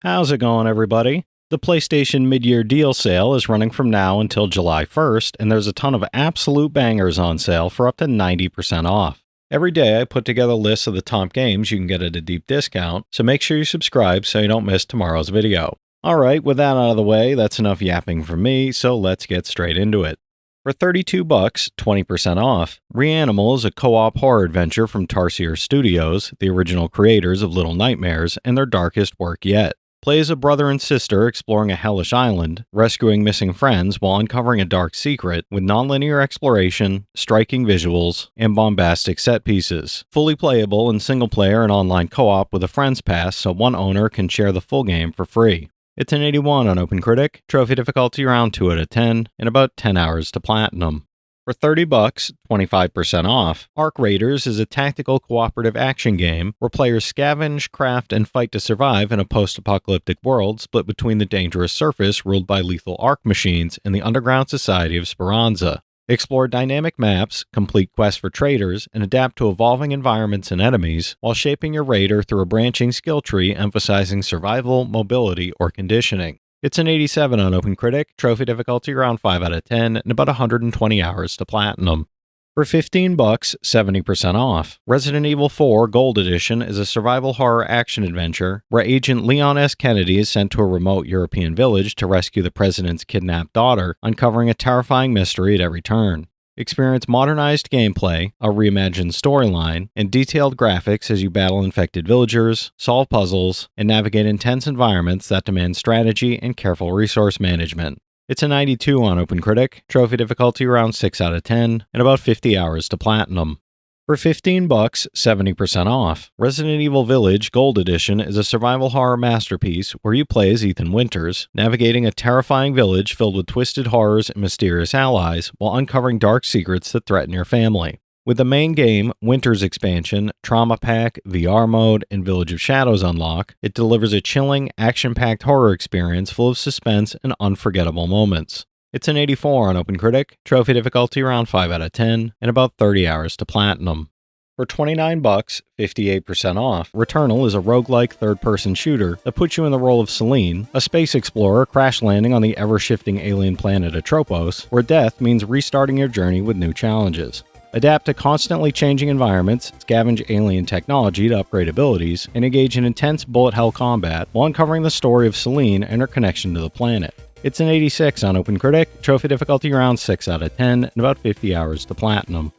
How's it going, everybody? The PlayStation mid-year deal sale is running from now until July 1st, and there's a ton of absolute bangers on sale for up to 90% off. Every day I put together lists of the top games you can get at a deep discount, so make sure you subscribe so you don't miss tomorrow's video. Alright, with that out of the way, that's enough yapping from me, so let's get straight into it. For $32, 20% off, Reanimal is a co-op horror adventure from Tarsier Studios, the original creators of Little Nightmares, and their darkest work yet. Play as a brother and sister exploring a hellish island, rescuing missing friends while uncovering a dark secret with nonlinear exploration, striking visuals, and bombastic set pieces. Fully playable in single-player and online co-op with a friend's pass so one owner can share the full game for free. It's an 81 on OpenCritic, trophy difficulty around 2 out of 10, and about 10 hours to platinum. For $30, 25% off, Arc Raiders is a tactical cooperative action game where players scavenge, craft, and fight to survive in a post-apocalyptic world split between the dangerous surface ruled by lethal arc machines and the underground society of Speranza. Explore dynamic maps, complete quests for traders, and adapt to evolving environments and enemies while shaping your raider through a branching skill tree emphasizing survival, mobility, or conditioning. It's an 87 on OpenCritic, trophy difficulty around 5 out of 10, and about 120 hours to platinum. For $15, 70% off, Resident Evil 4 Gold Edition is a survival horror action adventure where Agent Leon S. Kennedy is sent to a remote European village to rescue the president's kidnapped daughter, uncovering a terrifying mystery at every turn. Experience modernized gameplay, a reimagined storyline, and detailed graphics as you battle infected villagers, solve puzzles, and navigate intense environments that demand strategy and careful resource management. It's a 92 on OpenCritic, trophy difficulty around 6 out of 10, and about 50 hours to platinum. For $15, 70% off, Resident Evil Village Gold Edition is a survival horror masterpiece where you play as Ethan Winters, navigating a terrifying village filled with twisted horrors and mysterious allies while uncovering dark secrets that threaten your family. With the main game, Winter's expansion, Trauma Pack, VR mode, and Village of Shadows unlock, it delivers a chilling, action-packed horror experience full of suspense and unforgettable moments. It's an 84 on OpenCritic, trophy difficulty around 5 out of 10, and about 30 hours to platinum. For $29, 58% off, Returnal is a roguelike third-person shooter that puts you in the role of Celine, a space explorer crash landing on the ever-shifting alien planet Atropos, where death means restarting your journey with new challenges. Adapt to constantly changing environments, scavenge alien technology to upgrade abilities, and engage in intense bullet hell combat while uncovering the story of Celine and her connection to the planet. It's an 86 on OpenCritic, trophy difficulty around 6 out of 10, and about 50 hours to platinum.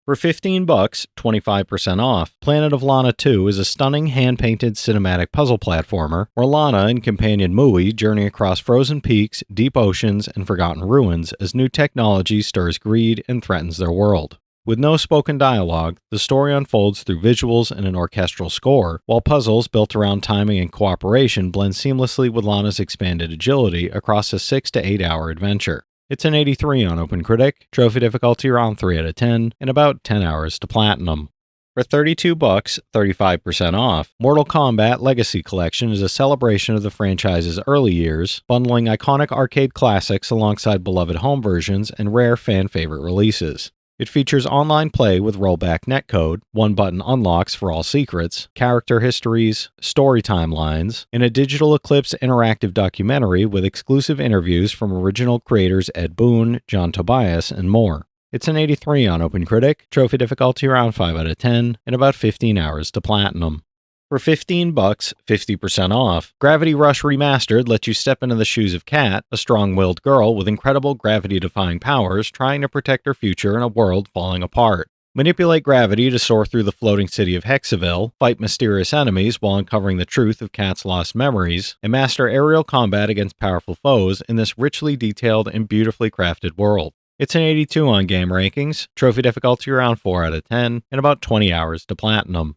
For $15, 25% off, Planet of Lana 2 is a stunning hand-painted cinematic puzzle platformer where Lana and companion Mui journey across frozen peaks, deep oceans, and forgotten ruins as new technology stirs greed and threatens their world. With no spoken dialogue, the story unfolds through visuals and an orchestral score, while puzzles built around timing and cooperation blend seamlessly with Lana's expanded agility across a 6 to 8 hour adventure. It's an 83 on OpenCritic, trophy difficulty around 3 out of 10, and about 10 hours to platinum. For $32, 35% off, Mortal Kombat Legacy Collection is a celebration of the franchise's early years, bundling iconic arcade classics alongside beloved home versions and rare fan-favorite releases. It features online play with rollback netcode, one-button unlocks for all secrets, character histories, story timelines, and a Digital Eclipse interactive documentary with exclusive interviews from original creators Ed Boon, John Tobias, and more. It's an 83 on OpenCritic, trophy difficulty around 5 out of 10, and about 15 hours to platinum. For $15, 50% off, Gravity Rush Remastered lets you step into the shoes of Kat, a strong-willed girl with incredible gravity-defying powers trying to protect her future in a world falling apart. Manipulate gravity to soar through the floating city of Hexaville, fight mysterious enemies while uncovering the truth of Kat's lost memories, and master aerial combat against powerful foes in this richly detailed and beautifully crafted world. It's an 82 on Game Rankings, trophy difficulty around 4 out of 10, and about 20 hours to platinum.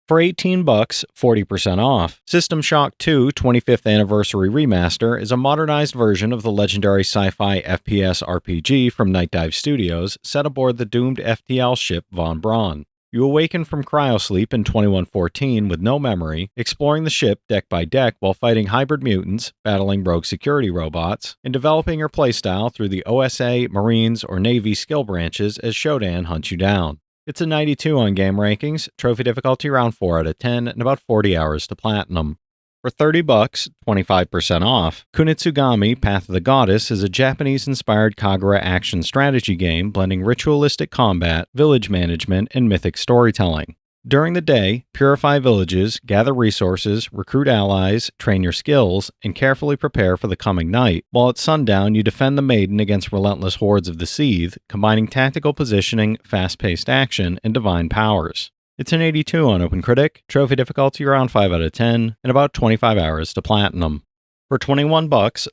For $18, 40% off, System Shock 2 25th Anniversary Remaster is a modernized version of the legendary sci-fi FPS RPG from Night Dive Studios set aboard the doomed FTL ship Von Braun. You awaken from cryosleep in 2114 with no memory, exploring the ship deck by deck while fighting hybrid mutants, battling rogue security robots, and developing your playstyle through the OSA, Marines, or Navy skill branches as Shodan hunts you down. It's a 92 on Game Rankings, trophy difficulty around 4 out of 10, and about 40 hours to platinum. For $30, 25% off, Kunitsu Gami Path of the Goddess is a Japanese-inspired Kagura action strategy game blending ritualistic combat, village management, and mythic storytelling. During the day, purify villages, gather resources, recruit allies, train your skills, and carefully prepare for the coming night, while at sundown you defend the maiden against relentless hordes of the Seethe, combining tactical positioning, fast-paced action, and divine powers. It's an 82 on OpenCritic, trophy difficulty around 5 out of 10, and about 25 hours to platinum. For $21,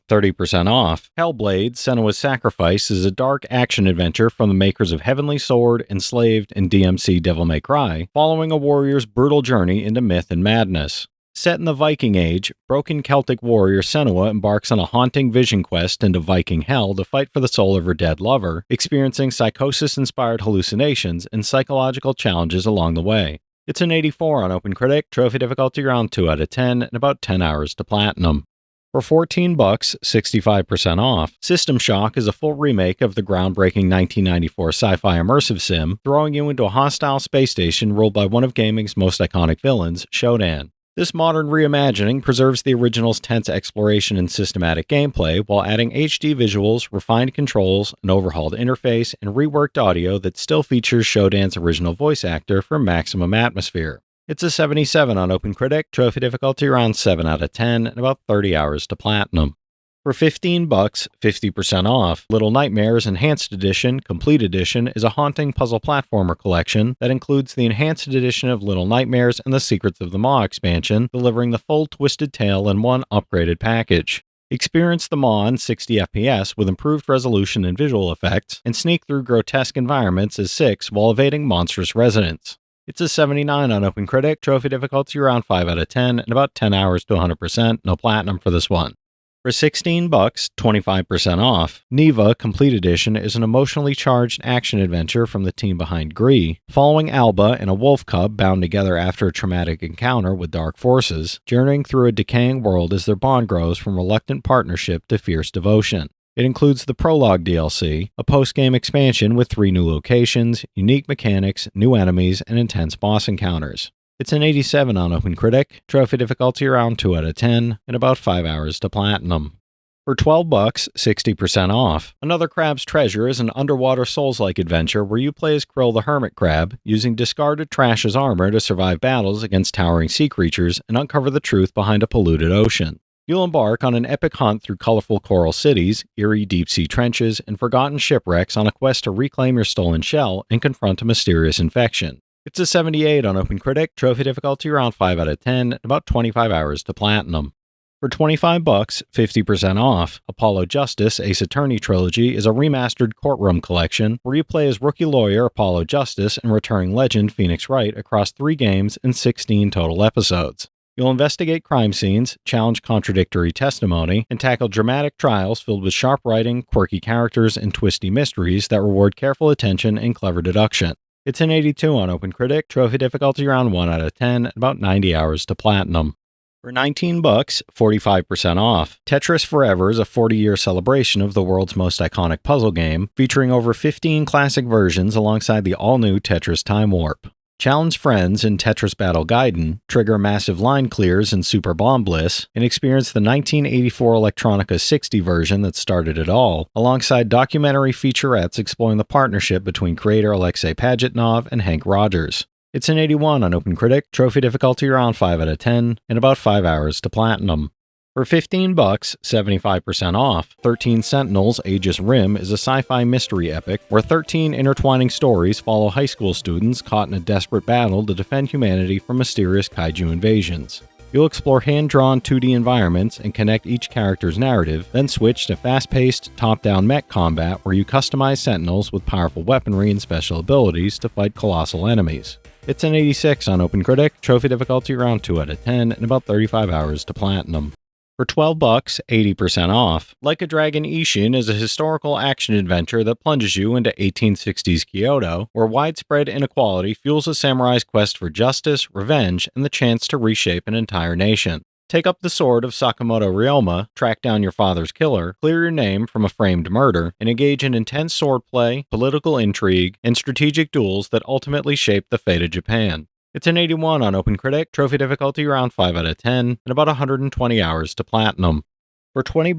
30% off, Hellblade, Senua's Sacrifice is a dark action-adventure from the makers of Heavenly Sword, Enslaved, and DMC Devil May Cry, following a warrior's brutal journey into myth and madness. Set in the Viking Age, broken Celtic warrior Senua embarks on a haunting vision quest into Viking hell to fight for the soul of her dead lover, experiencing psychosis-inspired hallucinations and psychological challenges along the way. It's an 84 on OpenCritic, trophy difficulty around 2 out of 10, and about 10 hours to platinum. For $14, 65% off, System Shock is a full remake of the groundbreaking 1994 sci-fi immersive sim, throwing you into a hostile space station ruled by one of gaming's most iconic villains, Shodan. This modern reimagining preserves the original's tense exploration and systematic gameplay while adding HD visuals, refined controls, an overhauled interface, and reworked audio that still features Shodan's original voice actor for maximum atmosphere. It's a 77 on OpenCritic, trophy difficulty around 7 out of 10, and about 30 hours to platinum. For $15, 50% off, Little Nightmares Enhanced Edition, Complete Edition is a haunting puzzle platformer collection that includes the Enhanced Edition of Little Nightmares and the Secrets of the Maw expansion, delivering the full Twisted Tale in one upgraded package. Experience the Maw in 60 FPS with improved resolution and visual effects, and sneak through grotesque environments as 6 while evading monstrous residents. It's a 79 on OpenCritic, trophy difficulty around 5 out of 10, and about 10 hours to 100%, no platinum for this one. For $16, 25% off, Neva Complete Edition is an emotionally charged action adventure from the team behind Gree, following Alba and a wolf cub bound together after a traumatic encounter with dark forces, journeying through a decaying world as their bond grows from reluctant partnership to fierce devotion. It includes the Prologue DLC, a post-game expansion with 3 new locations, unique mechanics, new enemies, and intense boss encounters. It's an 87 on OpenCritic, trophy difficulty around 2 out of 10, and about 5 hours to platinum. For $12, 60% off, Another Crab's Treasure is an underwater Souls-like adventure where you play as Krill the Hermit Crab, using discarded trash as armor to survive battles against towering sea creatures and uncover the truth behind a polluted ocean. You'll embark on an epic hunt through colorful coral cities, eerie deep-sea trenches, and forgotten shipwrecks on a quest to reclaim your stolen shell and confront a mysterious infection. It's a 78 on OpenCritic, trophy difficulty around 5 out of 10, and about 25 hours to platinum. For $25, 50% off, Apollo Justice Ace Attorney Trilogy is a remastered courtroom collection where you play as rookie lawyer Apollo Justice and returning legend Phoenix Wright across 3 games and 16 total episodes. You'll investigate crime scenes, challenge contradictory testimony, and tackle dramatic trials filled with sharp writing, quirky characters, and twisty mysteries that reward careful attention and clever deduction. It's an 82 on OpenCritic, trophy difficulty around 1 out of 10, and about 90 hours to platinum. For $19, 45% off, Tetris Forever is a 40-year celebration of the world's most iconic puzzle game, featuring over 15 classic versions alongside the all-new Tetris Time Warp. Challenge friends in Tetris Battle Gaiden, trigger massive line clears in Super Bomb Bliss, and experience the 1984 Electronica 60 version that started it all, alongside documentary featurettes exploring the partnership between creator Alexei Pajitnov and Hank Rogers. It's an 81 on OpenCritic, trophy difficulty around 5 out of 10, and about 5 hours to platinum. For $15, 75% off, 13 Sentinels Aegis Rim is a sci-fi mystery epic where 13 intertwining stories follow high school students caught in a desperate battle to defend humanity from mysterious kaiju invasions. You'll explore hand-drawn 2D environments and connect each character's narrative, then switch to fast-paced, top-down mech combat where you customize Sentinels with powerful weaponry and special abilities to fight colossal enemies. It's an 86 on OpenCritic, trophy difficulty around 2 out of 10, and about 35 hours to platinum. For $12, 80% off, Like a Dragon Ishin is a historical action-adventure that plunges you into 1860s Kyoto, where widespread inequality fuels a samurai's quest for justice, revenge, and the chance to reshape an entire nation. Take up the sword of Sakamoto Ryoma, track down your father's killer, clear your name from a framed murder, and engage in intense swordplay, political intrigue, and strategic duels that ultimately shape the fate of Japan. It's an 81 on OpenCritic, trophy difficulty around 5 out of 10, and about 120 hours to platinum. For $20,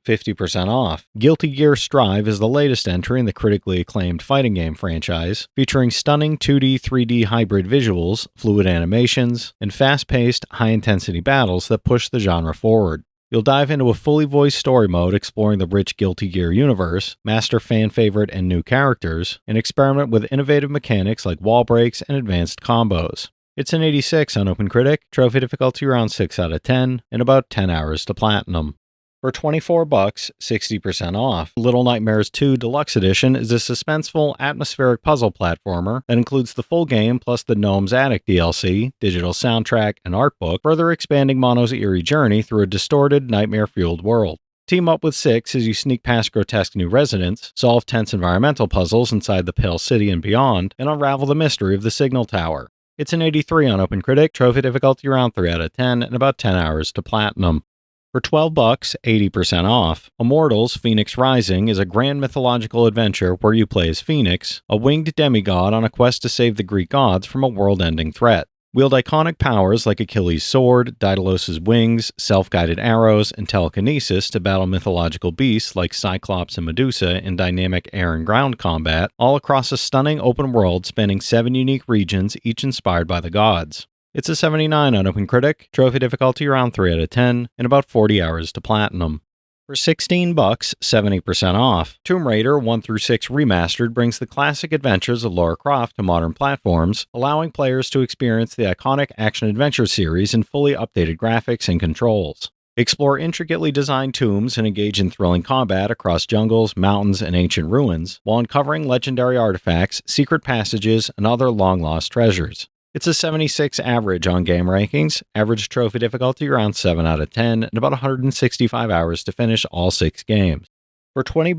50% off. Guilty Gear Strive is the latest entry in the critically acclaimed fighting game franchise, featuring stunning 2D, 3D hybrid visuals, fluid animations, and fast-paced, high-intensity battles that push the genre forward. You'll dive into a fully voiced story mode exploring the rich Guilty Gear universe, master fan favorite and new characters, and experiment with innovative mechanics like wall breaks and advanced combos. It's an 86 on OpenCritic, trophy difficulty around 6 out of 10, and about 10 hours to platinum. For $24, 60% off. Little Nightmares 2 Deluxe Edition is a suspenseful, atmospheric puzzle platformer that includes the full game plus the Gnome's Attic DLC, digital soundtrack, and art book, further expanding Mono's eerie journey through a distorted, nightmare-fueled world. Team up with 6 as you sneak past grotesque new residents, solve tense environmental puzzles inside the Pale City and beyond, and unravel the mystery of the Signal Tower. It's an 83 on OpenCritic, trophy difficulty around 3 out of 10, and about 10 hours to platinum. For $12, 80% off. Immortals Fenyx Rising is a grand mythological adventure where you play as Fenyx, a winged demigod on a quest to save the Greek gods from a world-ending threat. Wield iconic powers like Achilles' sword, Daedalus' wings, self-guided arrows, and telekinesis to battle mythological beasts like Cyclops and Medusa in dynamic air and ground combat, all across a stunning open world spanning 7 unique regions, each inspired by the gods. It's a 79 on OpenCritic, trophy difficulty around 3 out of 10, and about 40 hours to platinum. For $16, 70% off. Tomb Raider 1-6 Remastered brings the classic adventures of Lara Croft to modern platforms, allowing players to experience the iconic action-adventure series in fully updated graphics and controls. Explore intricately designed tombs and engage in thrilling combat across jungles, mountains, and ancient ruins, while uncovering legendary artifacts, secret passages, and other long-lost treasures. It's a 76 average on game rankings, average trophy difficulty around 7 out of 10, and about 165 hours to finish all 6 games. For $20,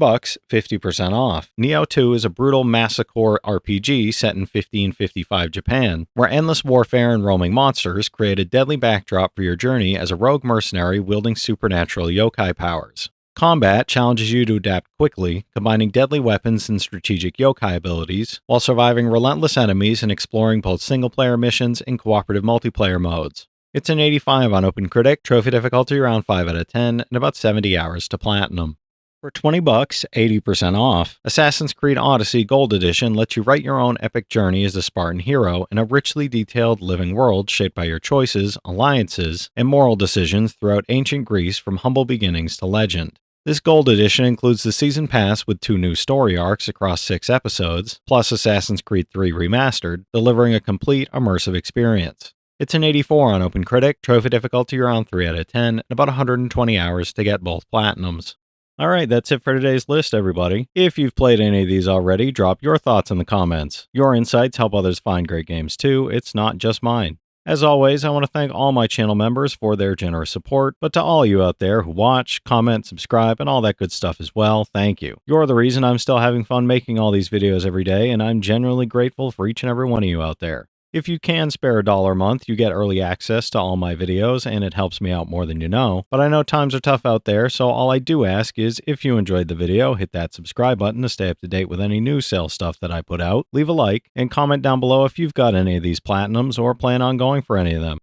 50% off. Nioh 2 is a brutal massacre RPG set in 1555 Japan, where endless warfare and roaming monsters create a deadly backdrop for your journey as a rogue mercenary wielding supernatural yokai powers. Combat challenges you to adapt quickly, combining deadly weapons and strategic yokai abilities, while surviving relentless enemies and exploring both single-player missions and cooperative multiplayer modes. It's an 85 on OpenCritic, trophy difficulty around 5 out of 10, and about 70 hours to platinum. For $20, 80% off. Assassin's Creed Odyssey Gold Edition lets you write your own epic journey as a Spartan hero in a richly detailed living world shaped by your choices, alliances, and moral decisions throughout ancient Greece from humble beginnings to legend. This Gold Edition includes the Season Pass with 2 new story arcs across 6 episodes, plus Assassin's Creed 3 Remastered, delivering a complete, immersive experience. It's an 84 on OpenCritic, trophy difficulty around 3 out of 10, and about 120 hours to get both platinums. Alright, that's it for today's list, everybody. If you've played any of these already, drop your thoughts in the comments. Your insights help others find great games too, it's not just mine. As always, I want to thank all my channel members for their generous support, but to all you out there who watch, comment, subscribe, and all that good stuff as well, thank you. You're the reason I'm still having fun making all these videos every day, and I'm genuinely grateful for each and every one of you out there. If you can spare $1 a month, you get early access to all my videos, and it helps me out more than you know. But I know times are tough out there, so all I do ask is, if you enjoyed the video, hit that subscribe button to stay up to date with any new sale stuff that I put out, leave a like, and comment down below if you've got any of these platinums or plan on going for any of them.